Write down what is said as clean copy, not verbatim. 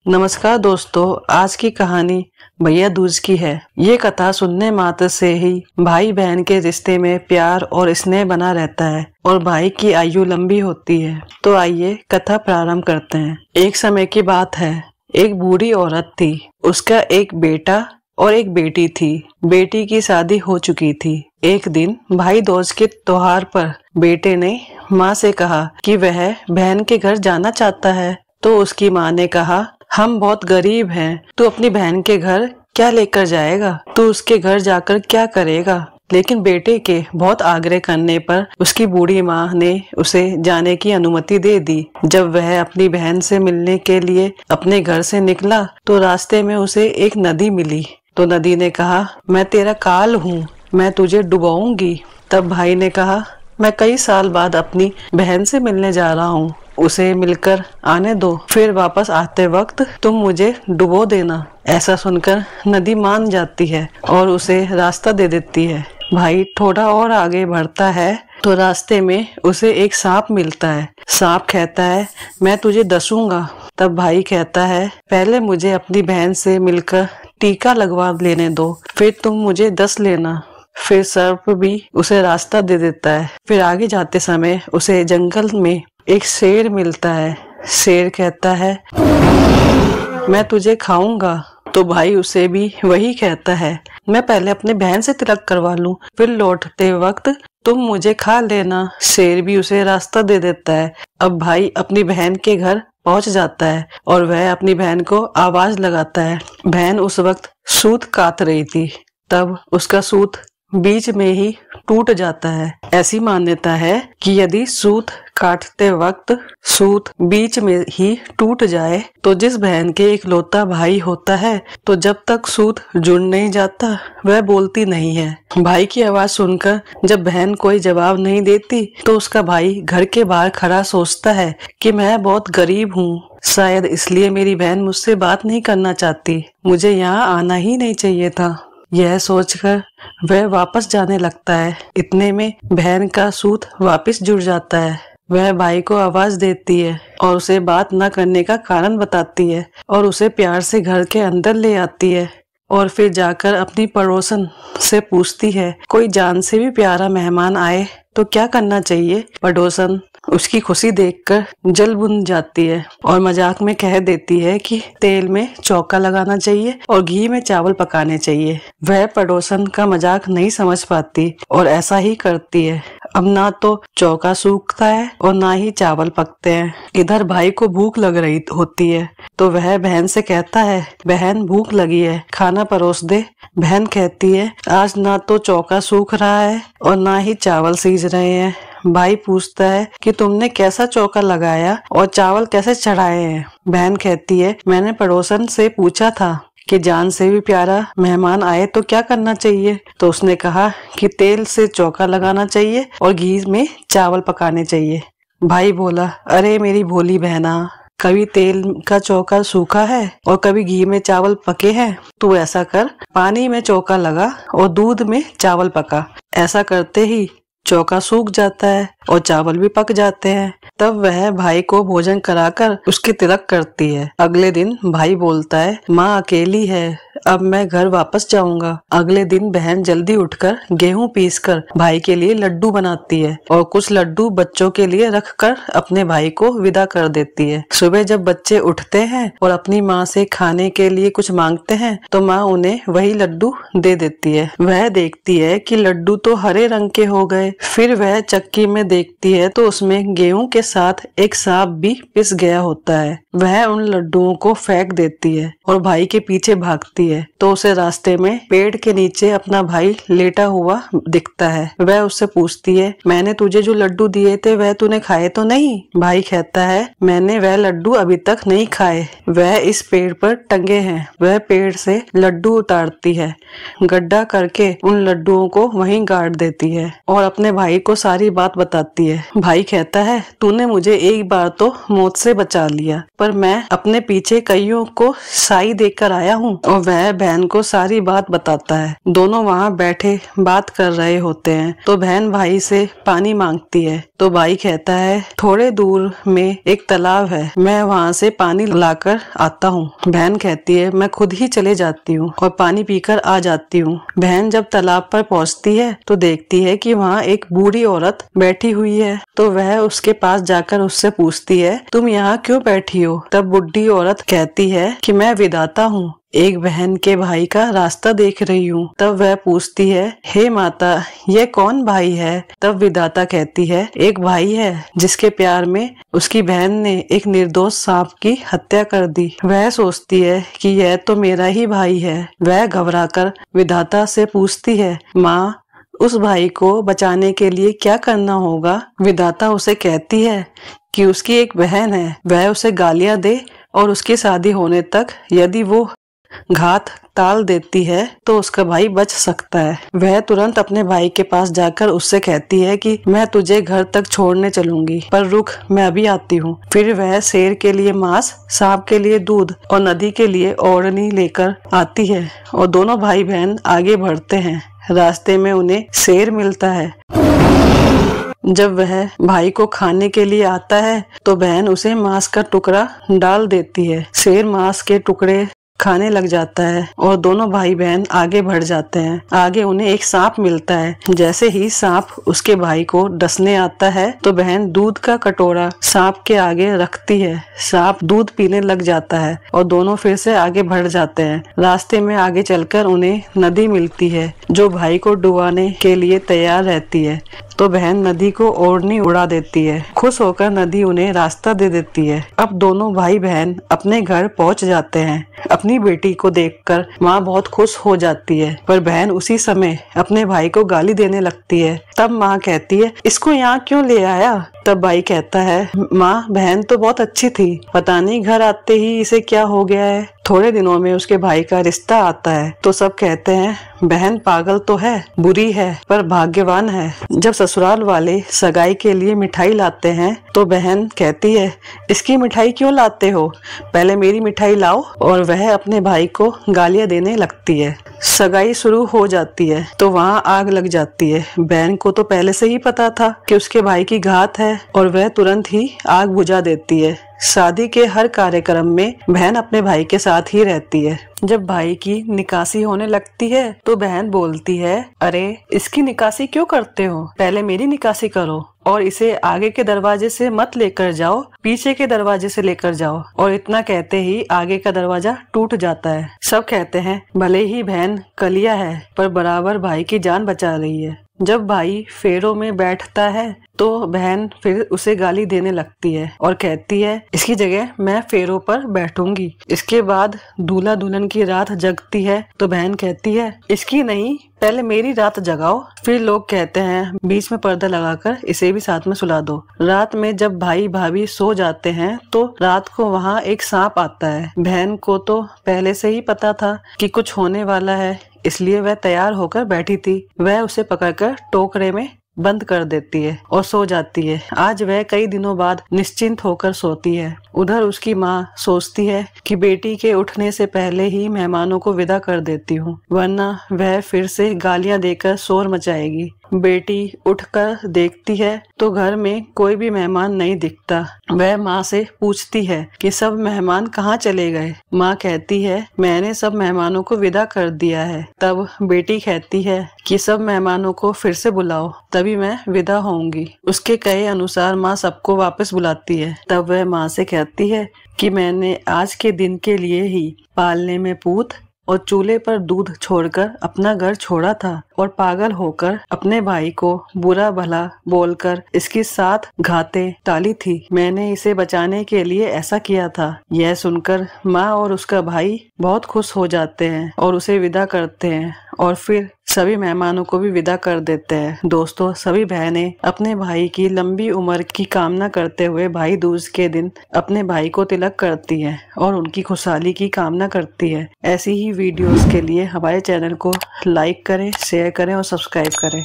नमस्कार दोस्तों, आज की कहानी भैया दूज की है। ये कथा सुनने मात्र से ही भाई बहन के रिश्ते में प्यार और स्नेह बना रहता है और भाई की आयु लंबी होती है। तो आइए कथा प्रारंभ करते हैं। एक समय की बात है, एक बूढ़ी औरत थी। उसका एक बेटा और एक बेटी थी। बेटी की शादी हो चुकी थी। एक दिन भाई दूज के त्योहार पर बेटे ने माँ से कहा कि वह बहन के घर जाना चाहता है। तो उसकी माँ ने कहा, हम बहुत गरीब हैं, तू अपनी बहन के घर क्या लेकर जाएगा? तू उसके घर जाकर क्या करेगा? लेकिन बेटे के बहुत आग्रह करने पर उसकी बूढ़ी माँ ने उसे जाने की अनुमति दे दी। जब वह अपनी बहन से मिलने के लिए अपने घर से निकला तो रास्ते में उसे एक नदी मिली। तो नदी ने कहा, मैं तेरा काल हूँ, मैं तुझे डुबाऊंगी। तब भाई ने कहा, मैं कई साल बाद अपनी बहन से मिलने जा रहा हूँ, उसे मिलकर आने दो, फिर वापस आते वक्त तुम मुझे डुबो देना। ऐसा सुनकर नदी मान जाती है और उसे रास्ता दे देती है। भाई थोड़ा और आगे बढ़ता है तो रास्ते में उसे एक सांप मिलता है। सांप कहता है, मैं तुझे डसूंगा। तब भाई कहता है, पहले मुझे अपनी बहन से मिलकर टीका लगवा लेने दो, फिर तुम मुझे डस लेना। फिर सर्प भी उसे रास्ता दे देता है। फिर आगे जाते समय उसे जंगल में एक शेर मिलता है। शेर कहता है, मैं तुझे खाऊंगा। तो भाई उसे भी वही कहता है, मैं पहले अपने बहन से तिलक करवा लूं, फिर लौटते वक्त तुम मुझे खा लेना। शेर भी उसे रास्ता दे देता है। अब भाई अपनी बहन के घर पहुंच जाता है और वह अपनी बहन को आवाज लगाता है। बहन उस वक्त सूत काट रही थी। तब उसका सूत बीच में ही टूट जाता है। ऐसी मान्यता है कि यदि सूत काटते वक्त सूत बीच में ही टूट जाए तो जिस बहन के इकलौता भाई होता है तो जब तक सूत जुड़ नहीं जाता वह बोलती नहीं है। भाई की आवाज सुनकर जब बहन कोई जवाब नहीं देती तो उसका भाई घर के बाहर खड़ा सोचता है कि मैं बहुत गरीब हूँ, शायद इसलिए मेरी बहन मुझसे बात नहीं करना चाहती, मुझे यहाँ आना ही नहीं चाहिए था। यह सोचकर वह वापस जाने लगता है। इतने में बहन का सूत वापस जुड़ जाता है। वह भाई को आवाज देती है और उसे बात न करने का कारण बताती है और उसे प्यार से घर के अंदर ले आती है और फिर जाकर अपनी पड़ोसन से पूछती है, कोई जान से भी प्यारा मेहमान आए तो क्या करना चाहिए? पड़ोसन उसकी खुशी देखकर जल बुन जाती है और मजाक में कह देती है कि तेल में चौका लगाना चाहिए और घी में चावल पकाने चाहिए। वह पड़ोसन का मजाक नहीं समझ पाती और ऐसा ही करती है। अब ना तो चौका सूखता है और ना ही चावल पकते हैं। इधर भाई को भूख लग रही होती है तो वह बहन से कहता है, बहन भूख लगी है, खाना परोस दे। बहन कहती है, आज ना तो चौका सूख रहा है और ना ही चावल सीज रहे हैं। भाई पूछता है कि तुमने कैसा चौका लगाया और चावल कैसे चढ़ाए हैं? बहन कहती है, मैंने पड़ोसन से पूछा था कि जान से भी प्यारा मेहमान आए तो क्या करना चाहिए, तो उसने कहा कि तेल से चौका लगाना चाहिए और घी में चावल पकाने चाहिए। भाई बोला, अरे मेरी भोली बहना, कभी तेल का चौका सूखा है और कभी घी में चावल पके हैं। तू ऐसा कर, पानी में चौका लगा और दूध में चावल पका। ऐसा करते ही चौका सूख जाता है और चावल भी पक जाते हैं। तब वह भाई को भोजन कराकर उसकी तिलक करती है। अगले दिन भाई बोलता है, माँ अकेली है, अब मैं घर वापस जाऊंगा। अगले दिन बहन जल्दी उठकर गेहूं पीसकर भाई के लिए लड्डू बनाती है और कुछ लड्डू बच्चों के लिए रखकर अपने भाई को विदा कर देती है। सुबह जब बच्चे उठते हैं और अपनी माँ से खाने के लिए कुछ मांगते हैं तो माँ उन्हें वही लड्डू दे देती है। वह देखती है कि लड्डू तो हरे रंग के हो गए। फिर वह चक्की में देखती है तो उसमें गेहूं के साथ एक सांप भी पिस गया होता है। वह उन लड्डुओं को फेंक देती है और भाई के पीछे भागती है तो उसे रास्ते में पेड़ के नीचे अपना भाई लेटा हुआ दिखता है। वह उससे पूछती है, मैंने तुझे जो लड्डू दिए थे वह तूने खाए तो नहीं? भाई कहता है, मैंने वह लड्डू अभी तक नहीं खाए, वह इस पेड़ पर टंगे हैं। वह पेड़ से लड्डू उतारती है, गड्ढा करके उन लड्डुओं को वहीं गाड़ देती है और अपने भाई को सारी बात बताती है। भाई कहता है, तूने मुझे एक बार तो मौत से बचा लिया, पर मैं अपने पीछे कईयों को साई देकर आया हूँ और वह बहन को सारी बात बताता है। दोनों वहाँ बैठे बात कर रहे होते हैं तो बहन भाई से पानी मांगती है तो भाई कहता है थोड़े दूर में एक तालाब है, मैं वहाँ से पानी लाकर आता हूँ। बहन कहती है मैं खुद ही चले जाती हूँ और पानी पीकर आ जाती हूँ। बहन जब तालाब पर पहुँचती है तो देखती है कि वहाँ एक बूढ़ी औरत बैठी हुई है तो वह उसके पास जाकर उससे पूछती है तुम यहाँ क्यों बैठी हो। तब बुढ़ी औरत कहती है कि मैं विधाता हूँ, एक बहन के भाई का रास्ता देख रही हूँ। तब वह पूछती है हे माता यह कौन भाई है। तब विधाता कहती है एक भाई है जिसके प्यार में उसकी बहन ने एक निर्दोष सांप की हत्या कर दी। वह सोचती है कि यह तो मेरा ही भाई है। वह घबराकर विधाता से पूछती है माँ उस भाई को बचाने के लिए क्या करना होगा। विधाता उसे कहती है कि उसकी एक बहन है, वह उसे गालियां दे और उसकी शादी होने तक यदि वो घात टाल देती है तो उसका भाई बच सकता है। वह तुरंत अपने भाई के पास जाकर उससे कहती है कि मैं तुझे घर तक छोड़ने चलूंगी, पर रुक मैं अभी आती हूँ। फिर वह शेर के लिए मांस, सांप के लिए दूध और नदी के लिए ओढ़नी लेकर आती है और दोनों भाई बहन आगे बढ़ते हैं। रास्ते में उन्हें शेर मिलता है। जब वह भाई को खाने के लिए आता है तो बहन उसे मांस का टुकड़ा डाल देती है। शेर मांस के टुकड़े खाने लग जाता है और दोनों भाई बहन आगे बढ़ जाते हैं। आगे उन्हें एक सांप मिलता है। जैसे ही सांप उसके भाई को डसने आता है तो बहन दूध का कटोरा सांप के आगे रखती है। सांप दूध पीने लग जाता है और दोनों फिर से आगे बढ़ जाते हैं। रास्ते में आगे चलकर उन्हें नदी मिलती है जो भाई को डुबाने के लिए तैयार रहती है तो बहन नदी को ओढ़नी उड़ा देती है। खुश होकर नदी उन्हें रास्ता दे देती है। अब दोनों भाई बहन अपने घर पहुंच जाते हैं। अपनी बेटी को देखकर माँ बहुत खुश हो जाती है, पर बहन उसी समय अपने भाई को गाली देने लगती है। तब माँ कहती है इसको यहाँ क्यों ले आया। तब भाई कहता है माँ बहन तो बहुत अच्छी थी, पता नहीं घर आते ही इसे क्या हो गया है। थोड़े दिनों में उसके भाई का रिश्ता आता है तो सब कहते हैं बहन पागल तो है, बुरी है, पर भाग्यवान है। जब ससुराल वाले सगाई के लिए मिठाई लाते हैं तो बहन कहती है इसकी मिठाई क्यों लाते हो, पहले मेरी मिठाई लाओ। और वह अपने भाई को गालियां देने लगती है। सगाई शुरू हो जाती है तो वहाँ आग लग जाती है। बहन को तो पहले से ही पता था कि उसके भाई की घात है और वह तुरंत ही आग बुझा देती है। शादी के हर कार्यक्रम में बहन अपने भाई के साथ ही रहती है। जब भाई की निकासी होने लगती है तो बहन बोलती है अरे इसकी निकासी क्यों करते हो, पहले मेरी निकासी करो और इसे आगे के दरवाजे से मत लेकर जाओ, पीछे के दरवाजे से लेकर जाओ। और इतना कहते ही आगे का दरवाजा टूट जाता है। सब कहते हैं भले ही बहन कलिया है पर बराबर भाई की जान बचा रही है। जब भाई फेरों में बैठता है तो बहन फिर उसे गाली देने लगती है और कहती है इसकी जगह मैं फेरों पर बैठूंगी। इसके बाद दूल्हा दुल्हन की रात जगती है तो बहन कहती है इसकी नहीं, पहले मेरी रात जगाओ। फिर लोग कहते हैं बीच में पर्दा लगाकर इसे भी साथ में सुला दो। रात में जब भाई भाभी सो जाते हैं तो रात को वहाँ एक सांप आता है। बहन को तो पहले से ही पता था कि कुछ होने वाला है, इसलिए वह तैयार होकर बैठी थी। वह उसे पकड़कर टोकरे में बंद कर देती है और सो जाती है। आज वह कई दिनों बाद निश्चिंत होकर सोती है। उधर उसकी माँ सोचती है कि बेटी के उठने से पहले ही मेहमानों को विदा कर देती हूँ, वरना वह फिर से गालियां देकर शोर मचाएगी। बेटी उठकर देखती है तो घर में कोई भी मेहमान नहीं दिखता। वह माँ से पूछती है कि सब मेहमान कहाँ चले गए। माँ कहती है मैंने सब मेहमानों को विदा कर दिया है। तब बेटी कहती है कि सब मेहमानों को फिर से बुलाओ, तभी मैं विदा होऊंगी। उसके कहे अनुसार माँ सबको वापस बुलाती है। तब वह माँ से कहती है कि मैंने आज के दिन के लिए ही पालने में पूत और चूल्हे पर दूध छोड़कर अपना घर छोड़ा था और पागल होकर अपने भाई को बुरा भला बोलकर इसकी 7 घातें टाली थी। मैंने इसे बचाने के लिए ऐसा किया था। यह सुनकर माँ और उसका भाई बहुत खुश हो जाते हैं और उसे विदा करते हैं और फिर सभी मेहमानों को भी विदा कर देते हैं। दोस्तों, सभी बहनें अपने भाई की लंबी उम्र की कामना करते हुए भाई दूज के दिन अपने भाई को तिलक करती हैं और उनकी खुशहाली की कामना करती है। ऐसी ही वीडियोस के लिए हमारे चैनल को लाइक करें, शेयर करें और सब्सक्राइब करें।